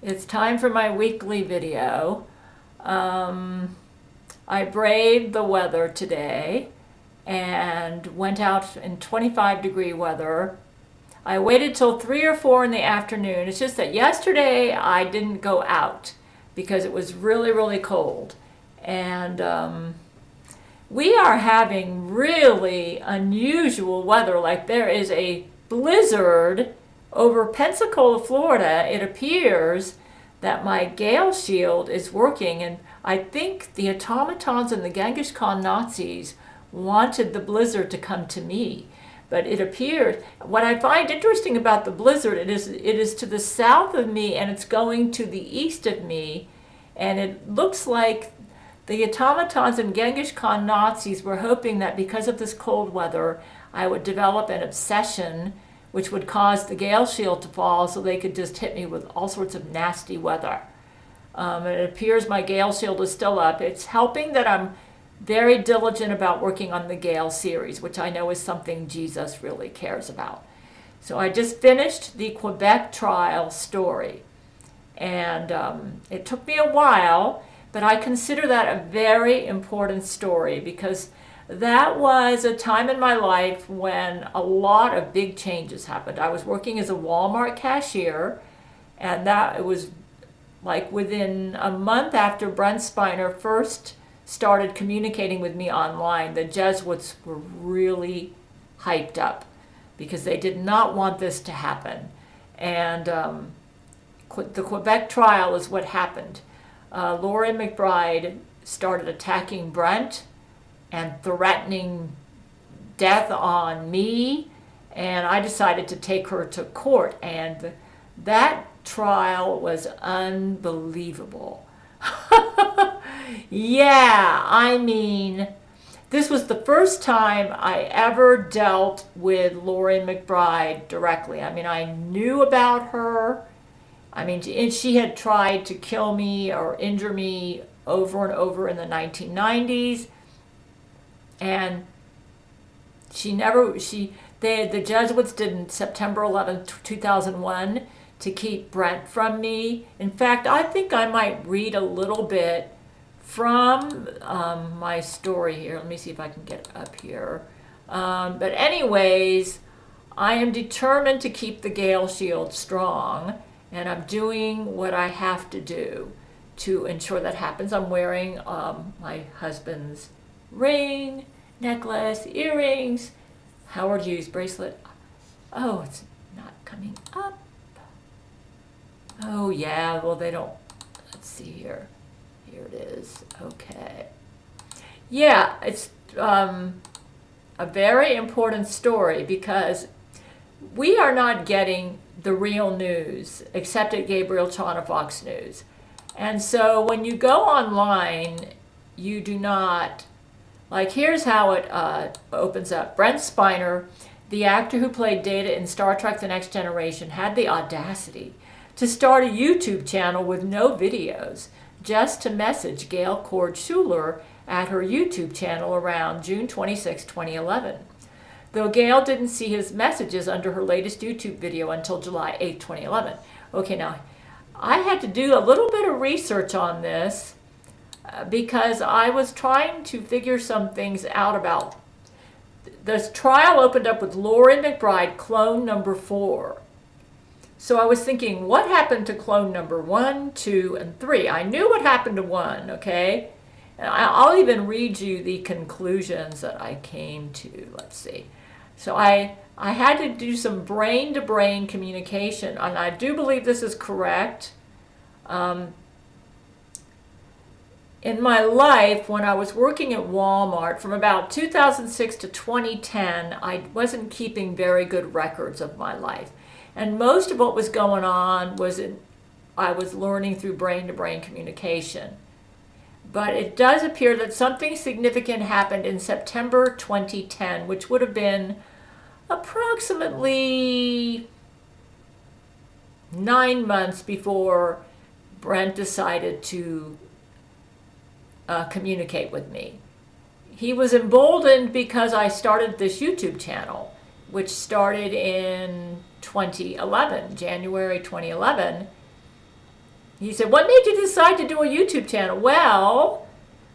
It's time for my weekly video. I braved the weather today and went out in 25-degree weather. I waited till 3 or 4 in the afternoon. It's just that yesterday I didn't go out because it was really, really cold. And we are having really unusual weather. Like there is a blizzard over Pensacola, Florida. It appears that my Gale shield is working, and I think the automatons and the Genghis Khan Nazis wanted the blizzard to come to me. But it appears, what I find interesting about the blizzard, it is to the south of me and it's going to the east of me, and it looks like the automatons and Genghis Khan Nazis were hoping that because of this cold weather, I would develop an obsession which would cause the Gale shield to fall so they could just hit me with all sorts of nasty weather. It appears my Gail shield is still up. It's helping that I'm very diligent about working on the Gail Series, which I know is something Jesus really cares about. So I just finished the Quebec trial story, and it took me a while, but I consider that a very important story because that was a time in my life when a lot of big changes happened. I was working as a Walmart cashier, and that it was like within a month after Brent Spiner first started communicating with me online, the Jesuits were really hyped up because they did not want this to happen. And the Quebec trial is what happened. Laurie McBride started attacking Brent and threatening death on me, and I decided to take her to court, and that trial was unbelievable. Yeah, I mean, this was the first time I ever dealt with Laurie McBride directly. I mean, I knew about her. I mean, and she had tried to kill me or injure me over and over in the 1990s. And the Jesuits did in September 11th, 2001 to keep Brent from me. In fact, I think I might read a little bit from my story here. Let me see if I can get it up here. But anyways, I am determined to keep the Gale shield strong, and I'm doing what I have to do to ensure that happens. I'm wearing my husband's ring, necklace, earrings, Howard Hughes bracelet. Oh, it's not coming up. Oh yeah, well they don't, let's see here. Here it is, okay. Yeah, it's a very important story because we are not getting the real news except at Gabriel Chana Fox News. And so when you go online, you do not, like here's how it opens up. Brent Spiner, the actor who played Data in Star Trek The Next Generation, had the audacity to start a YouTube channel with no videos, just to message Gail Schuler at her YouTube channel around June 26, 2011. Though Gail didn't see his messages under her latest YouTube video until July 8, 2011. Okay, now, I had to do a little bit of research on this because I was trying to figure some things out about. This trial opened up with Laurie McBride, clone number 4. So I was thinking, what happened to clone number 1, 2, and 3? I knew what happened to 1, okay? And I'll even read you the conclusions that I came to. Let's see. So I had to do some brain-to-brain communication, and I do believe this is correct. In my life, when I was working at Walmart, from about 2006 to 2010, I wasn't keeping very good records of my life. And most of what was going on was I was learning through brain-to-brain communication. But it does appear that something significant happened in September 2010, which would have been approximately 9 months before Brent decided to communicate with me. He was emboldened because I started this YouTube channel, which started in 2011, January 2011. He said, what made you decide to do a YouTube channel? Well,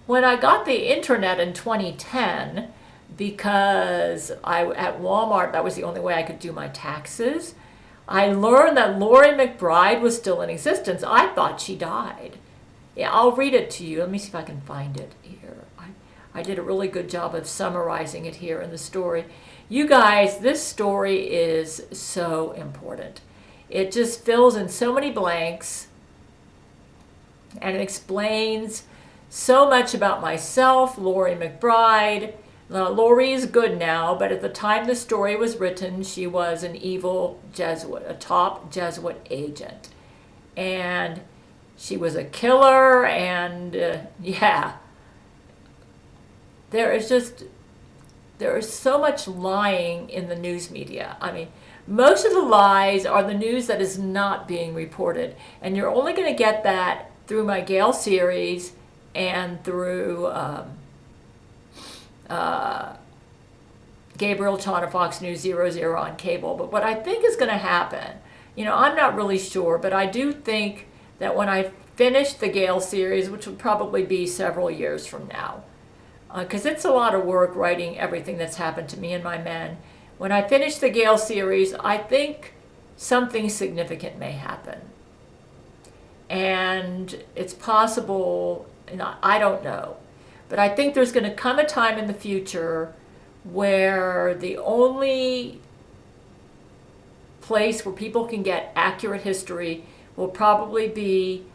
when I got the internet in 2010, because at Walmart, that was the only way I could do my taxes, I learned that Laurie McBride was still in existence. I thought she died. Yeah, I'll read it to you. Let me see if I can find it here. I did a really good job of summarizing it here in the story. You guys, this story is so important. It just fills in so many blanks, and it explains so much about myself, Laurie McBride. Laurie is good now, but at the time the story was written, she was an evil Jesuit, a top Jesuit agent. And she was a killer, and yeah. There is so much lying in the news media. I mean, most of the lies are the news that is not being reported. And you're only going to get that through my Gail series and through Gabriel Chana Fox News 00 on cable. But what I think is going to happen, I'm not really sure, but I do think that when I finish the Gail series, which will probably be several years from now, because it's a lot of work writing everything that's happened to me and my men. When I finish the Gail series, I think something significant may happen. And it's possible, and I don't know, but I think there's going to come a time in the future where the only place where people can get accurate history will probably be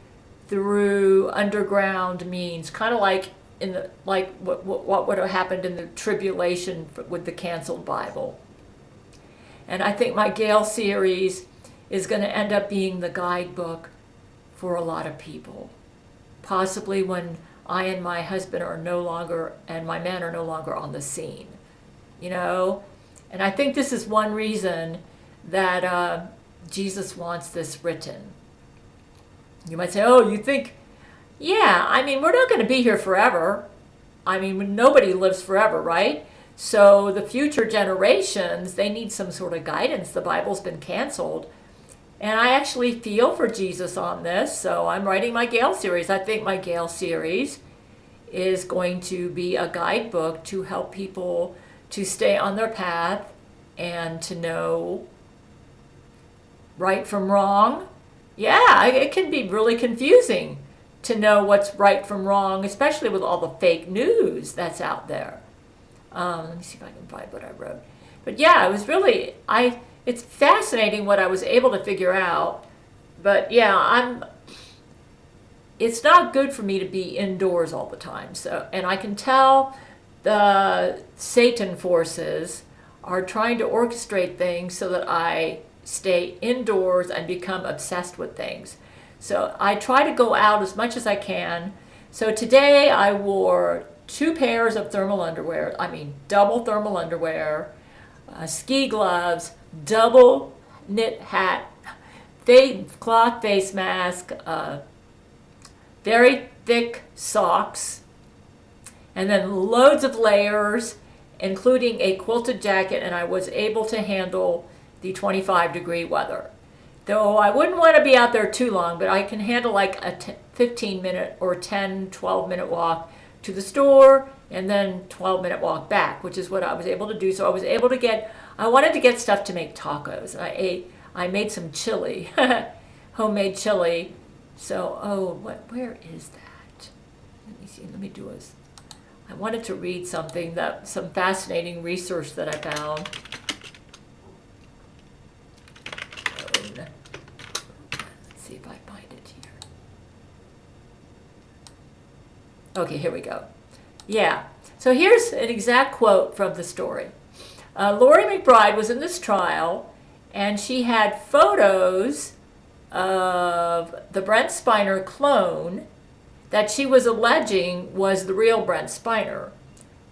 through underground means, kind of like what would have happened in the tribulation with the canceled Bible. And I think my Gail series is going to end up being the guidebook for a lot of people. Possibly when I and my husband are no longer, and my men are no longer on the scene. And I think this is one reason that Jesus wants this written. You might say, oh, you think, yeah, I mean, we're not going to be here forever. I mean, nobody lives forever, right? So the future generations, they need some sort of guidance. The Bible's been canceled. And I actually feel for Jesus on this, so I'm writing my Gail series. I think my Gail series is going to be a guidebook to help people to stay on their path and to know right from wrong. Yeah, it can be really confusing to know what's right from wrong, especially with all the fake news that's out there. Let me see if I can find what I wrote. But yeah, it was really, it's fascinating what I was able to figure out. But yeah, it's not good for me to be indoors all the time. So, and I can tell the Satan forces are trying to orchestrate things so that I stay indoors and become obsessed with things. So I try to go out as much as I can. So today I wore 2 pairs of thermal underwear, double thermal underwear, ski gloves, double knit hat, cloth face mask, very thick socks, and then loads of layers, including a quilted jacket, and I was able to handle the 25-degree weather. Though I wouldn't want to be out there too long, but I can handle like a 15-minute or 10, 12-minute walk to the store and then 12-minute walk back, which is what I was able to do. So I wanted to get stuff to make tacos. I made some chili, homemade chili. So, where is that? Let me see, I wanted to read some fascinating research that I found. See if I find it here. Okay, here we go. Yeah, so here's an exact quote from the story. Laurie McBride was in this trial, and she had photos of the Brent Spiner clone that she was alleging was the real Brent Spiner.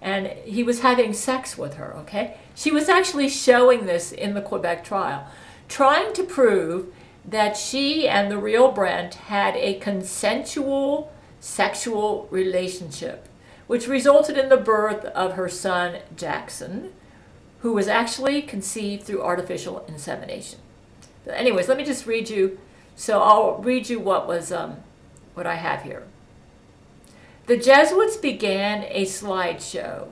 And he was having sex with her, okay? She was actually showing this in the Quebec trial, trying to prove that she and the real Brent had a consensual sexual relationship, which resulted in the birth of her son, Jackson, who was actually conceived through artificial insemination. But anyways, let me just read you So I'll read you what I have here. The Jesuits began a slideshow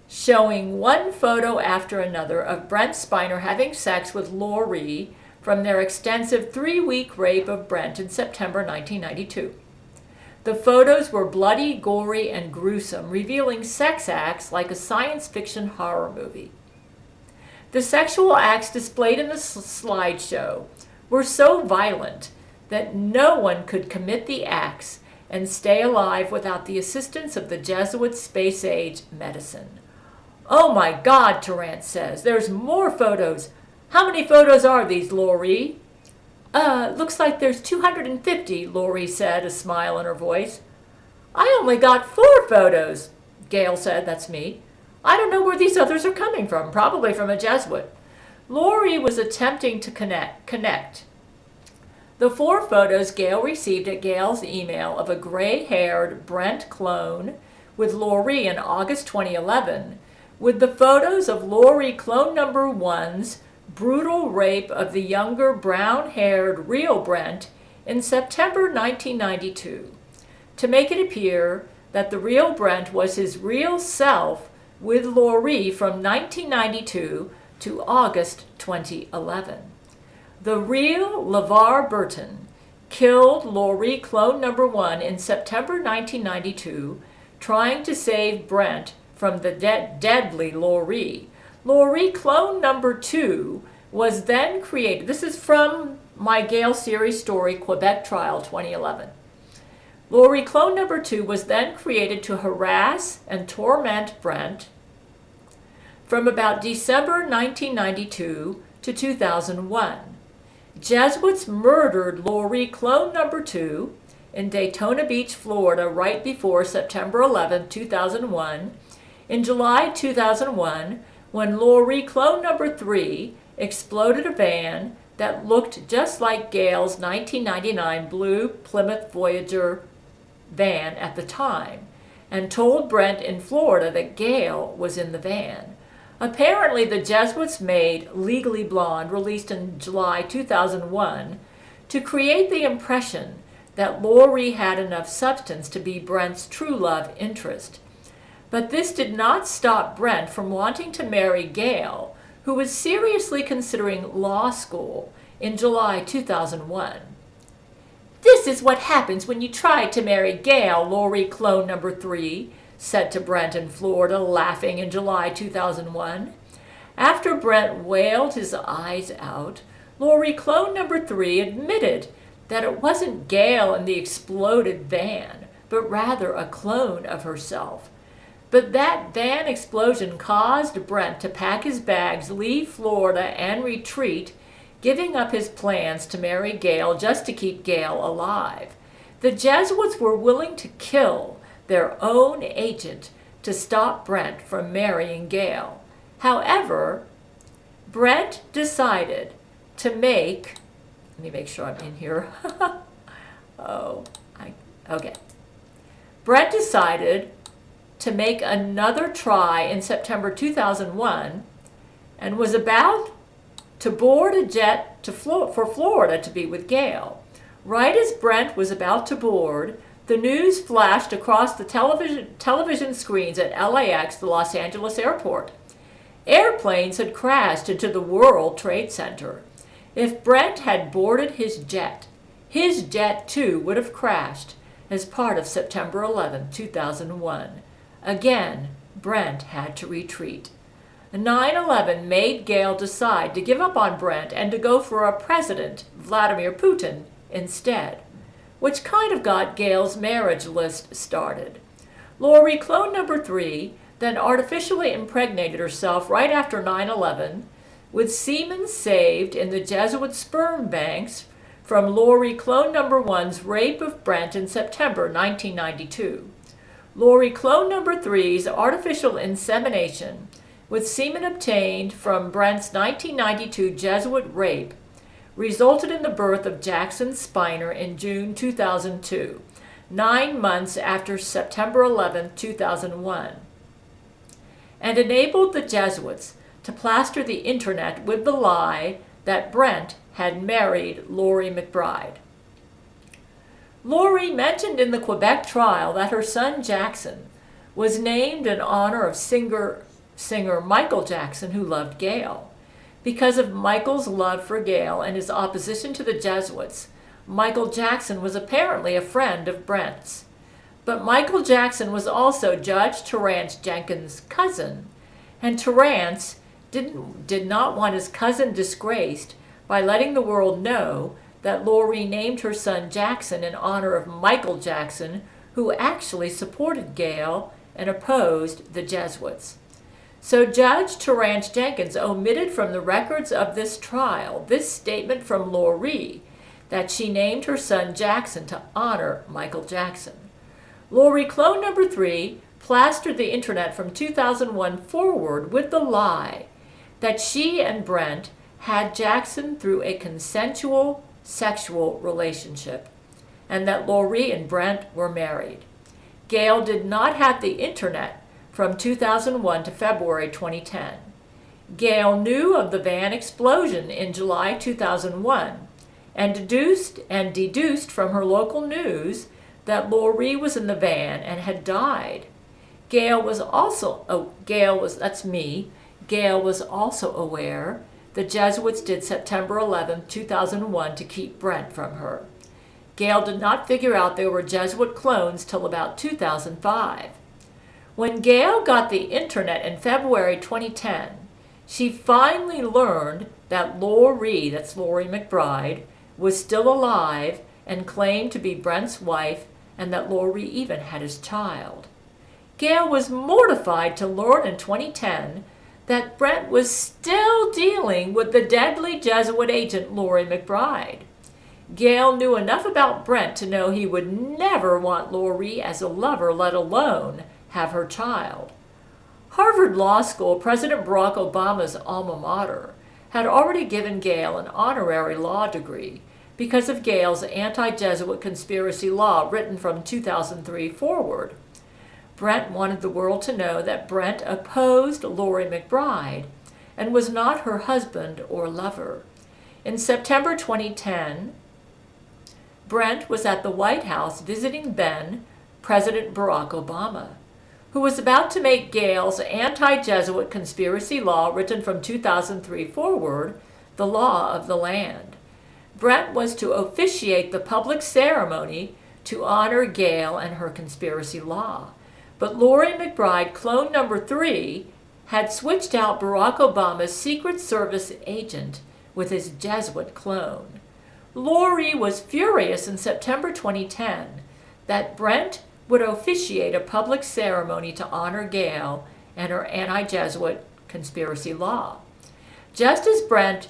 showing one photo after another of Brent Spiner having sex with Laurie from their extensive 3-week rape of Brent in September 1992. The photos were bloody, gory, and gruesome, revealing sex acts like a science fiction horror movie. The sexual acts displayed in the slideshow were so violent that no one could commit the acts and stay alive without the assistance of the Jesuit space-age medicine. Oh my God, Tarrant says, there's more photos. How many photos are these, Laurie? Looks like there's 250, Laurie said, a smile in her voice. I only got 4 photos, Gail said, that's me. I don't know where these others are coming from, probably from a Jesuit. Laurie was attempting to connect. The 4 photos Gail received at Gail's email of a gray-haired Brent clone with Laurie in August 2011, with the photos of Laurie clone number 1's brutal rape of the younger brown-haired real Brent in September 1992, to make it appear that the real Brent was his real self with Laurie from 1992 to August 2011. The real LeVar Burton killed Laurie clone number 1 in September 1992, trying to save Brent from the deadly Laurie. Laurie clone number 2 was then created. This is from my Gail Series story, Quebec Trial 2011. Laurie clone number 2 was then created to harass and torment Brent from about December 1992 to 2001. Jesuits murdered Laurie clone number 2 in Daytona Beach, Florida, right before September 11, 2001. In July 2001, when Laurie clone number 3 exploded a van that looked just like Gail's 1999 blue Plymouth Voyager van at the time, and told Brent in Florida that Gail was in the van. Apparently, the Jesuits made Legally Blonde, released in July 2001, to create the impression that Laurie had enough substance to be Brent's true love interest. But this did not stop Brent from wanting to marry Gail, who was seriously considering law school in July 2001. This is what happens when you try to marry Gail, Laurie clone number 3 said to Brent in Florida, laughing in July 2001. After Brent wailed his eyes out, Laurie clone number 3 admitted that it wasn't Gail in the exploded van, but rather a clone of herself. But that van explosion caused Brent to pack his bags, leave Florida, and retreat, giving up his plans to marry Gail just to keep Gail alive. The Jesuits were willing to kill their own agent to stop Brent from marrying Gail. However, Brent decided to make, let me make sure I'm in here. Okay. Brent decided to make another try in September 2001 and was about to board a jet for Florida to be with Gail. Right as Brent was about to board, the news flashed across the television screens at LAX, the Los Angeles airport. Airplanes had crashed into the World Trade Center. If Brent had boarded his jet too would have crashed as part of September 11, 2001. Again, Brent had to retreat. 9/11 made Gail decide to give up on Brent and to go for a president, Vladimir Putin, instead, which kind of got Gail's marriage list started. Laurie clone number 3 then artificially impregnated herself right after 9/11 with semen saved in the Jesuit sperm banks from Laurie clone number 1's rape of Brent in September 1992. Laurie clone number 3's artificial insemination with semen obtained from Brent's 1992 Jesuit rape resulted in the birth of Jackson Spiner in June 2002, 9 months after September 11, 2001, and enabled the Jesuits to plaster the internet with the lie that Brent had married Laurie McBride. Laurie mentioned in the Quebec trial that her son Jackson was named in honor of singer Michael Jackson, who loved Gale. Because of Michael's love for Gale and his opposition to the Jesuits, Michael Jackson was apparently a friend of Brent's. But Michael Jackson was also Judge Terrance Jenkins' cousin, and Terrance did not want his cousin disgraced by letting the world know that Laurie named her son Jackson in honor of Michael Jackson, who actually supported Gale and opposed the Jesuits. So Judge Terrance Jenkins omitted from the records of this trial this statement from Laurie that she named her son Jackson to honor Michael Jackson. Laurie clone number 3 plastered the internet from 2001 forward with the lie that she and Brent had Jackson through a consensual sexual relationship, and that Laurie and Brent were married. Gale did not have the internet from 2001 to February 2010. Gale knew of the van explosion in July 2001 and deduced from her local news that Laurie was in the van and had died. Gale was also aware the Jesuits did September 11, 2001 to keep Brent from her. Gale did not figure out there were Jesuit clones till about 2005. When Gale got the internet in February 2010, she finally learned that Laurie, that's Laurie McBride, was still alive and claimed to be Brent's wife, and that Laurie even had his child. Gale was mortified to learn in 2010 that Brent was still dealing with the deadly Jesuit agent Laurie McBride. Gale knew enough about Brent to know he would never want Laurie as a lover, let alone have her child. Harvard Law School, President Barack Obama's alma mater, had already given Gale an honorary law degree because of Gale's anti-Jesuit conspiracy law written from 2003 forward. Brent wanted the world to know that Brent opposed Laurie McBride and was not her husband or lover. In September 2010, Brent was at the White House visiting then President Barack Obama, who was about to make Gale's anti-Jesuit conspiracy law written from 2003 forward the law of the land. Brent was to officiate the public ceremony to honor Gale and her conspiracy law. But Laurie McBride, clone number 3, had switched out Barack Obama's Secret Service agent with his Jesuit clone. Laurie was furious in September 2010 that Brent would officiate a public ceremony to honor Gale and her anti-Jesuit conspiracy law. Just as Brent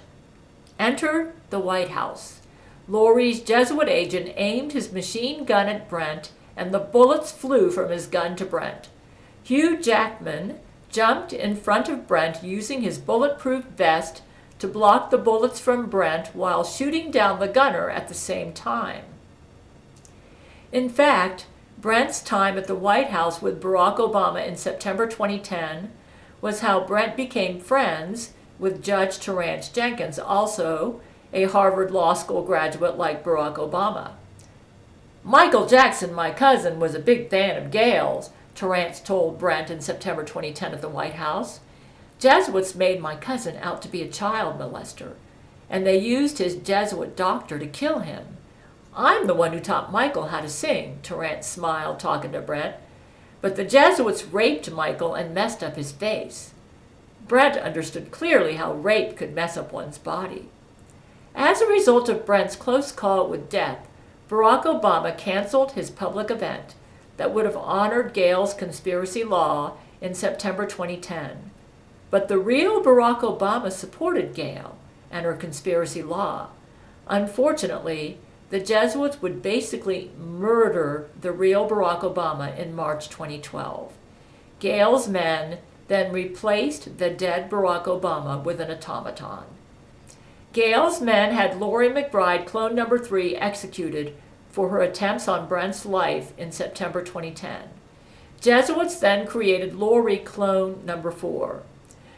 entered the White House, Laurie's Jesuit agent aimed his machine gun at Brent, and the bullets flew from his gun to Brent. Hugh Jackman jumped in front of Brent using his bulletproof vest to block the bullets from Brent while shooting down the gunner at the same time. In fact, Brent's time at the White House with Barack Obama in September 2010 was how Brent became friends with Judge Terrance Jenkins, also a Harvard Law School graduate like Barack Obama. Michael Jackson, my cousin, was a big fan of Gale's, Terrance told Brent in September 2010 at the White House. Jesuits made my cousin out to be a child molester, and they used his Jesuit doctor to kill him. I'm the one who taught Michael how to sing, Terrance smiled, talking to Brent. But the Jesuits raped Michael and messed up his face. Brent understood clearly how rape could mess up one's body. As a result of Brent's close call with death, Barack Obama canceled his public event that would have honored Gale's conspiracy law in September 2010. But the real Barack Obama supported Gale and her conspiracy law. Unfortunately, the Jesuits would basically murder the real Barack Obama in March 2012. Gale's men then replaced the dead Barack Obama with an automaton. Gale's men had Laurie McBride, clone number 3, executed for her attempts on Brent's life in September 2010. Jesuits then created Laurie, clone number 4.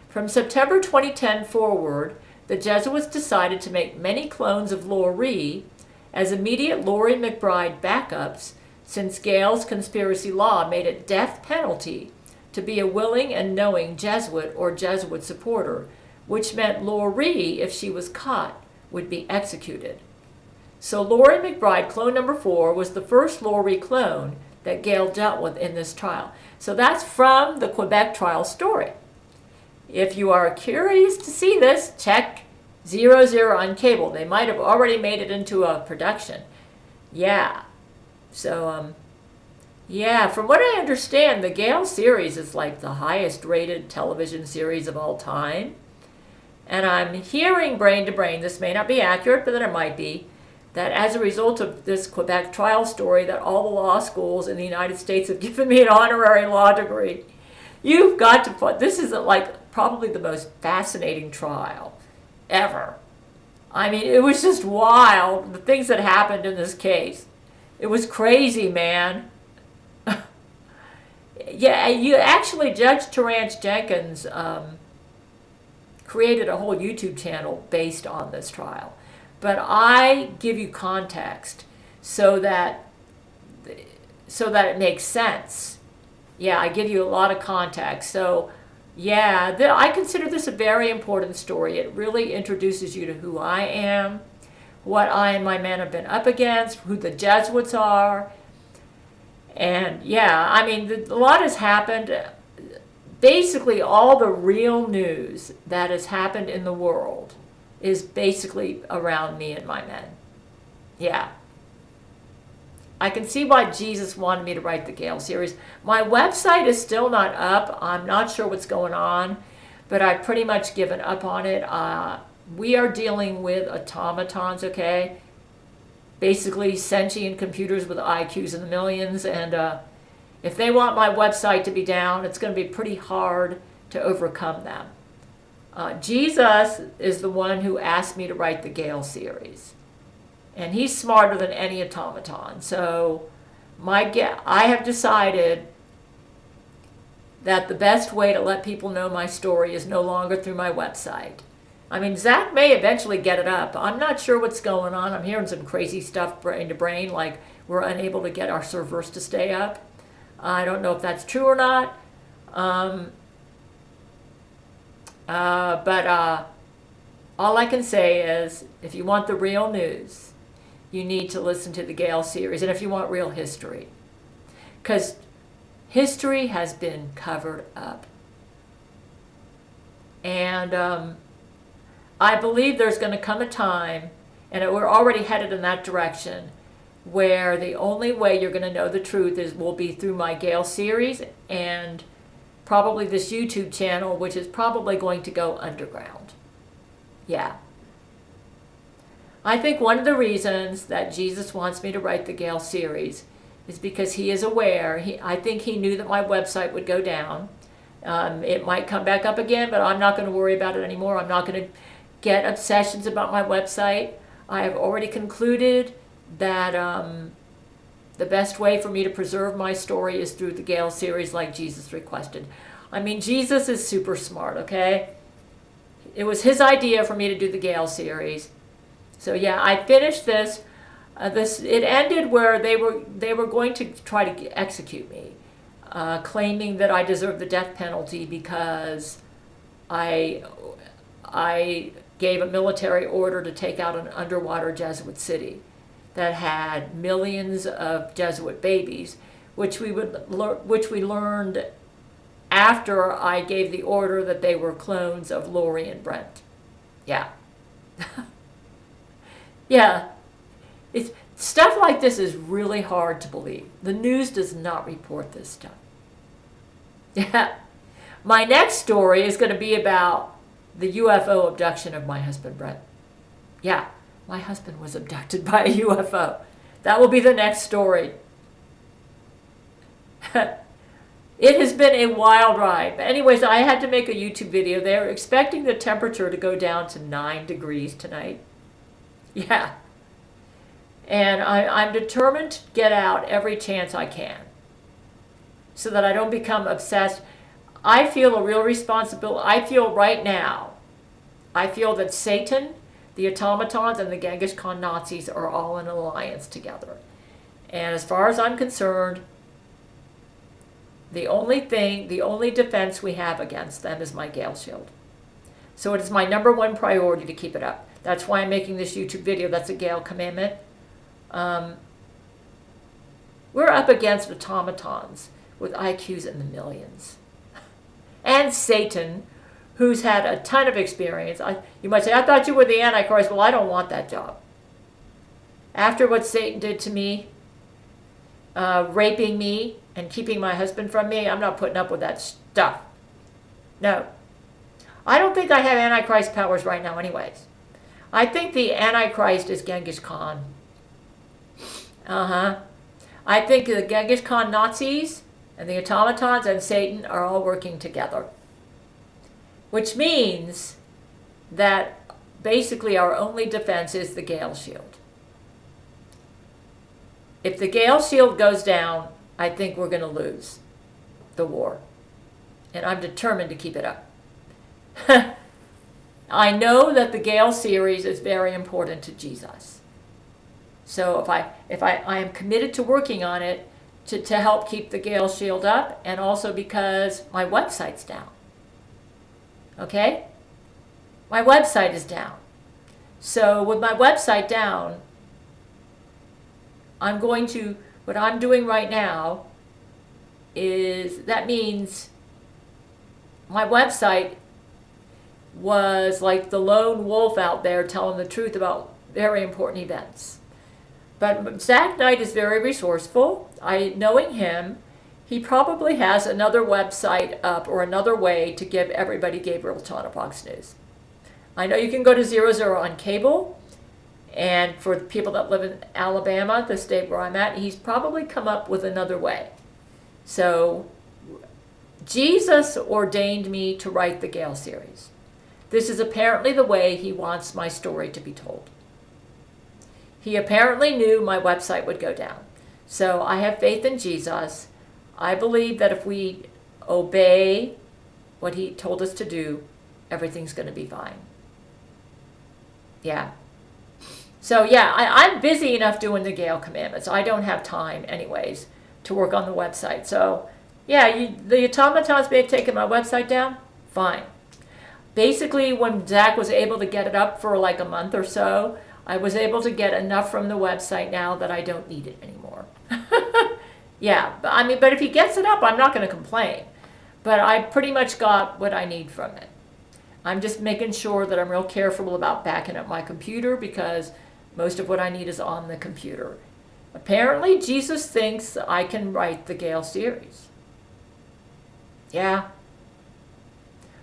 From September 2010 forward, the Jesuits decided to make many clones of Laurie as immediate Laurie McBride backups, since Gale's conspiracy law made it death penalty to be a willing and knowing Jesuit or Jesuit supporter, which meant Laurie, if she was caught, would be executed. So Laurie McBride, clone number 4, was the first Laurie clone that Gale dealt with in this trial. So that's from the Quebec trial story. If you are curious to see this, check 00 on cable. They might have already made it into a production. Yeah. So, yeah, from what I understand, the Gail series is like the highest rated television series of all time. And I'm hearing brain to brain, this may not be accurate, but that it might be, that as a result of this Quebec trial story, that all the law schools in the United States have given me an honorary law degree. You've got to put, this is like probably the most fascinating trial ever. I mean, it was just wild, the things that happened in this case. It was crazy, man. Yeah, you actually, Judge Terrance Jenkins created a whole YouTube channel based on this trial. But I give you context so that it makes sense. Yeah, I give you a lot of context. So, yeah, I consider this a very important story. It really introduces you to who I am, what I and my men have been up against, who the Jesuits are. And, yeah, I mean, a lot has happened. Basically, all the real news that has happened in the world is basically around me and my men. Yeah. I can see why Jesus wanted me to write the Gail series. My website is still not up. I'm not sure what's going on, but I've pretty much given up on it. We are dealing with automatons, okay? Basically sentient computers with IQs in the millions, and if they want my website to be down, it's going to be pretty hard to overcome them. Jesus is the one who asked me to write the Gail series. And he's smarter than any automaton. So I have decided that the best way to let people know my story is no longer through my website. I mean, Zach may eventually get it up. I'm not sure what's going on. I'm hearing some crazy stuff brain to brain, like we're unable to get our servers to stay up. I don't know if that's true or not. But all I can say is, if you want the real news, you need to listen to the Gail series, and if you want real history, because history has been covered up. And I believe there's going to come a time, and we're already headed in that direction, where the only way you're going to know the truth will be through my Gail series and probably this YouTube channel, which is probably going to go underground. Yeah. I think one of the reasons that Jesus wants me to write the Gail series is because he is aware. I think he knew that my website would go down. It might come back up again, but I'm not going to worry about it anymore. I'm not going to get obsessions about my website. I have already concluded that the best way for me to preserve my story is through the Gail series like Jesus requested. I mean, Jesus is super smart, okay? It was his idea for me to do the Gail series. So yeah, I finished this. It ended where they were going to try to execute me, claiming that I deserved the death penalty because I gave a military order to take out an underwater Jesuit city that had millions of Jesuit babies, which we learned after I gave the order that they were clones of Laurie and Brent. Yeah. Yeah. Stuff like this is really hard to believe. The news does not report this stuff. Yeah. My next story is going to be about the UFO abduction of my husband, Brent. Yeah. My husband was abducted by a UFO. That will be the next story. It has been a wild ride. But anyways, I had to make a YouTube video. They're expecting the temperature to go down to 9 degrees tonight. Yeah. And I'm determined to get out every chance I can so that I don't become obsessed. I feel a real responsibility. I feel right now I feel that Satan, the automatons, and the Genghis Khan Nazis are all in alliance together. And as far as I'm concerned, the only defense we have against them is my Gale shield. So it is my number one priority to keep it up. That's why I'm making this YouTube video. That's a Gale commandment. We're up against automatons with IQs in the millions. And Satan, who's had a ton of experience. You might say, I thought you were the Antichrist. Well, I don't want that job. After what Satan did to me, raping me and keeping my husband from me, I'm not putting up with that stuff. No. I don't think I have Antichrist powers right now anyways. I think the Antichrist is Genghis Khan. I think the Genghis Khan Nazis and the automatons and Satan are all working together. Which means that basically our only defense is the Gale shield. If the Gale shield goes down, I think we're going to lose the war. And I'm determined to keep it up. I know that the Gail series is very important to Jesus. So if I am committed to working on it to help keep the Gale shield up, and also because my website's down. Okay? My website is down. So with my website down, what I'm doing right now is, that means my website was like the lone wolf out there telling the truth about very important events. But Zach Knight is very resourceful. Knowing him, he probably has another website up or another way to give everybody Gabriel Tana Fox News. I know you can go to 00 on cable, and for the people that live in Alabama, the state where I'm at, he's probably come up with another way. So Jesus ordained me to write the Gail series. This is apparently the way he wants my story to be told. He apparently knew my website would go down. So I have faith in Jesus. I believe that if we obey what he told us to do, everything's going to be fine. Yeah. So yeah, I'm busy enough doing the Gale commandments. I don't have time anyways to work on the website. So yeah, the automatons may have taken my website down. Fine. Basically, when Zach was able to get it up for like a month or so, I was able to get enough from the website now that I don't need it anymore. Yeah, but if he gets it up, I'm not going to complain. But I pretty much got what I need from it. I'm just making sure that I'm real careful about backing up my computer, because most of what I need is on the computer. Apparently, Jesus thinks I can write the Gail series. Yeah.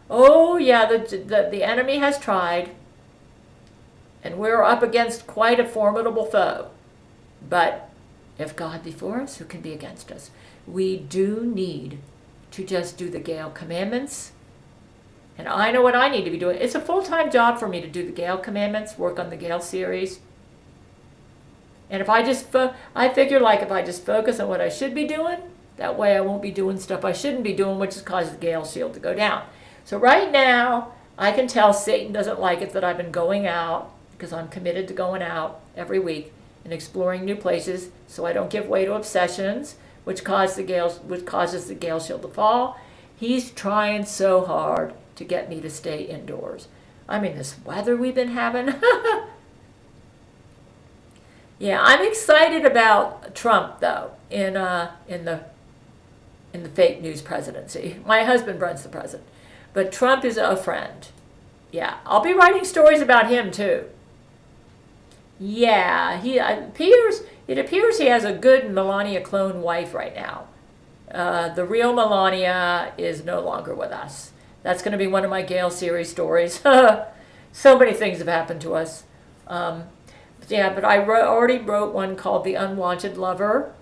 Oh, yeah, the enemy has tried. And we're up against quite a formidable foe. But if God be for us, who can be against us? We do need to just do the Gale commandments. And I know what I need to be doing. It's a full-time job for me to do the Gale commandments, work on the Gale series. And if I just, I figure like if I just focus on what I should be doing, that way I won't be doing stuff I shouldn't be doing, which is causes the Gale shield to go down. So right now, I can tell Satan doesn't like it that I've been going out, because I'm committed to going out every week and exploring new places, so I don't give way to obsessions, which causes the Gale shield to fall. He's trying so hard to get me to stay indoors. I mean, this weather we've been having. Yeah, I'm excited about Trump though in the fake news presidency. My husband runs the president, but Trump is a friend. Yeah, I'll be writing stories about him too. Yeah, it appears he has a good Melania clone wife right now. The real Melania is no longer with us. That's going to be one of my Gail series stories. So many things have happened to us. But I already wrote one called The Unwanted Lover.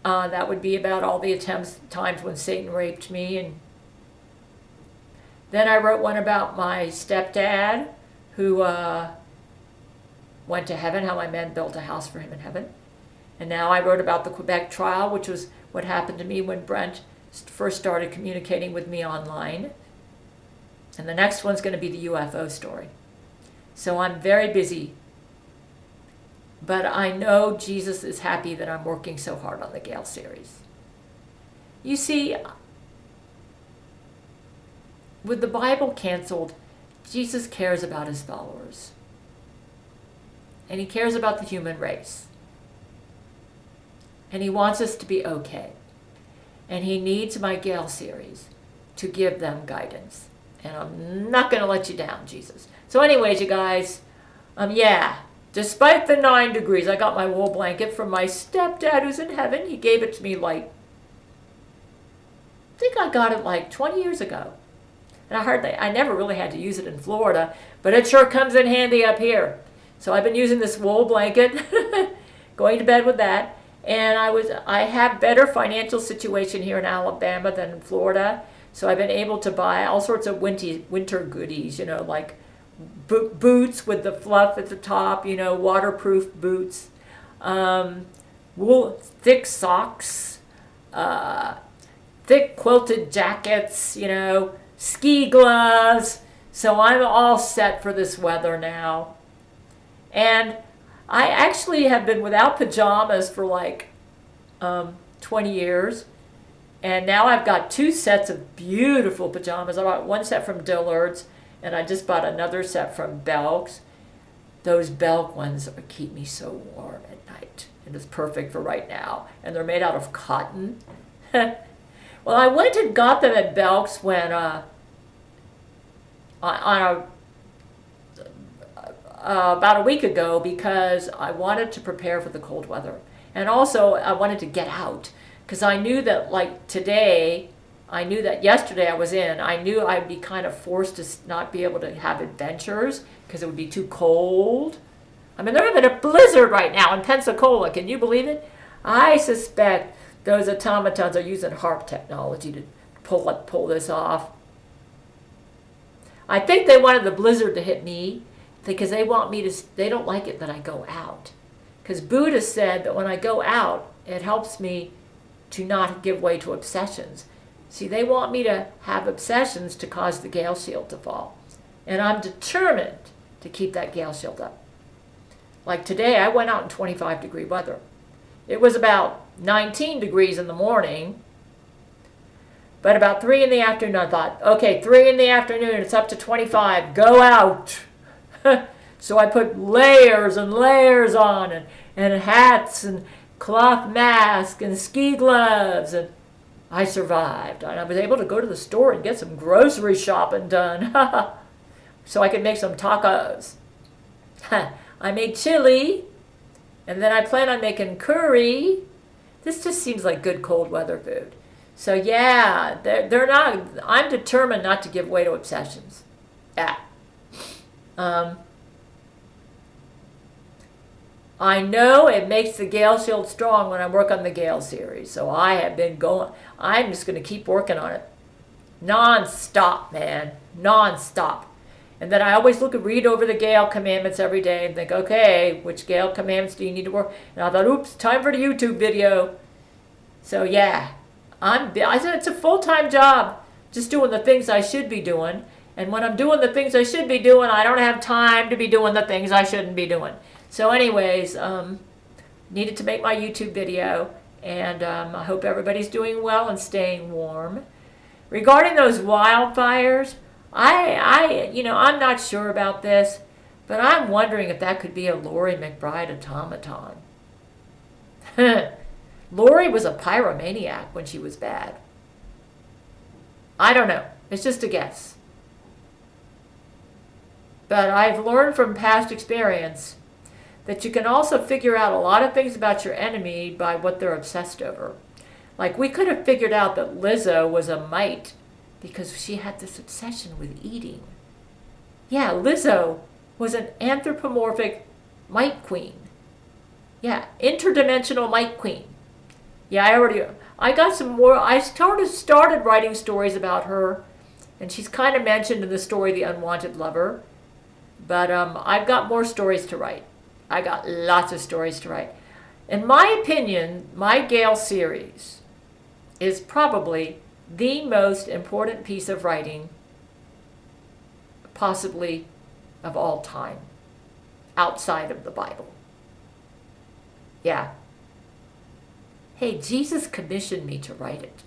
That would be about all the times when Satan raped me. And then I wrote one about my stepdad, who went to heaven, how my men built a house for him in heaven. And now I wrote about the Quebec trial, which was what happened to me when Brent first started communicating with me online. And the next one's going to be the UFO story. So I'm very busy. But I know Jesus is happy that I'm working so hard on the Gail series. You see, with the Bible canceled, Jesus cares about his followers. And he cares about the human race. And he wants us to be okay. And he needs my Gail series to give them guidance. And I'm not going to let you down, Jesus. So anyways, you guys, despite the 9 degrees, I got my wool blanket from my stepdad who's in heaven. He gave it to me I think I got it 20 years ago. And I never really had to use it in Florida, but it sure comes in handy up here. So I've been using this wool blanket, going to bed with that. And I have better financial situation here in Alabama than in Florida. So I've been able to buy all sorts of winter goodies, like boots with the fluff at the top, waterproof boots, wool, thick socks, thick quilted jackets, ski gloves. So I'm all set for this weather now. And I actually have been without pajamas for 20 years. And now I've got 2 sets of beautiful pajamas. I bought 1 set from Dillard's, and I just bought another set from Belk's. Those Belk ones keep me so warm at night. And it's perfect for right now. And they're made out of cotton. Well, I went and got them at Belk's when about a week ago, because I wanted to prepare for the cold weather. And also I wanted to get out, because I knew that yesterday I knew I'd be kind of forced to not be able to have adventures because it would be too cold. I mean, they're having a blizzard right now in Pensacola. Can you believe it? I suspect those automatons are using HARP technology to pull this off. I think they wanted the blizzard to hit me because they don't like it that I go out. Because Buddha said that when I go out, it helps me to not give way to obsessions. See, they want me to have obsessions to cause the Gale shield to fall. And I'm determined to keep that Gale shield up. Like today, I went out in 25-degree weather. It was about 19 degrees in the morning. But about 3 in the afternoon, I thought, okay, 3 in the afternoon, it's up to 25, go out. So I put layers and layers on, and hats and cloth mask and ski gloves, and I survived. And I was able to go to the store and get some grocery shopping done so I could make some tacos. I made chili, and then I plan on making curry. This just seems like good cold weather food. So yeah, they're not. I'm determined not to give way to obsessions. Yeah. I know it makes the Gail shield strong when I work on the Gail series. So I have been going. I'm just going to keep working on it, non-stop, man, non-stop. And then I always read over the Gail commandments every day and think, okay, which Gail commandments do you need to work? And I thought, oops, time for the YouTube video. So yeah. I said it's a full-time job, just doing the things I should be doing. And when I'm doing the things I should be doing, I don't have time to be doing the things I shouldn't be doing. So anyways, needed to make my YouTube video, and I hope everybody's doing well and staying warm. Regarding those wildfires, I'm not sure about this, but I'm wondering if that could be a Lori McBride automaton. Lori was a pyromaniac when she was bad. I don't know. It's just a guess. But I've learned from past experience that you can also figure out a lot of things about your enemy by what they're obsessed over. Like we could have figured out that Lizzo was a mite because she had this obsession with eating. Yeah, Lizzo was an anthropomorphic mite queen. Yeah, interdimensional mite queen. Yeah, I got some more. I started writing stories about her, and she's kind of mentioned in the story The Unwanted Lover. But I've got more stories to write. I got lots of stories to write. In my opinion, my Gail series is probably the most important piece of writing possibly of all time, outside of the Bible. Yeah. Hey, Jesus commissioned me to write it.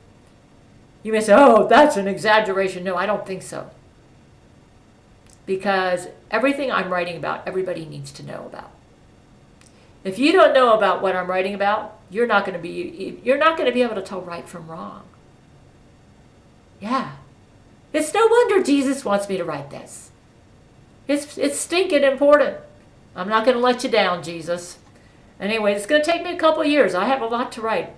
You may say, oh, that's an exaggeration. No, I don't think so. Because everything I'm writing about, everybody needs to know about. If you don't know about what I'm writing about, you're not going to be able to tell right from wrong. Yeah. It's no wonder Jesus wants me to write this. It's stinking important. I'm not going to let you down, Jesus. Anyway, it's going to take me a couple of years. I have a lot to write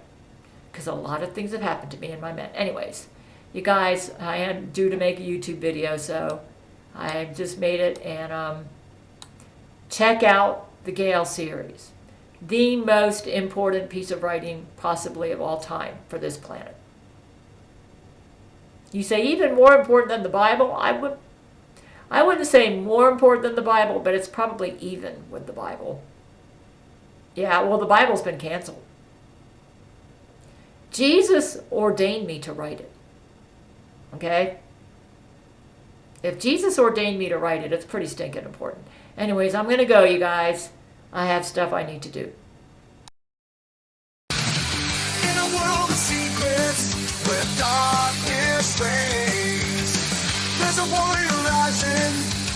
because a lot of things have happened to me in my men. Anyways, you guys, I am due to make a YouTube video, so I just made it. And check out the Gail Series. The most important piece of writing possibly of all time for this planet. You say even more important than the Bible? I wouldn't say more important than the Bible, but it's probably even with the Bible. Yeah, well, the Bible's been canceled. Jesus ordained me to write it. Okay? If Jesus ordained me to write it, it's pretty stinking important. Anyways, I'm going to go, you guys. I have stuff I need to do. In a world of secrets, where darkness reigns, there's a warrior rising.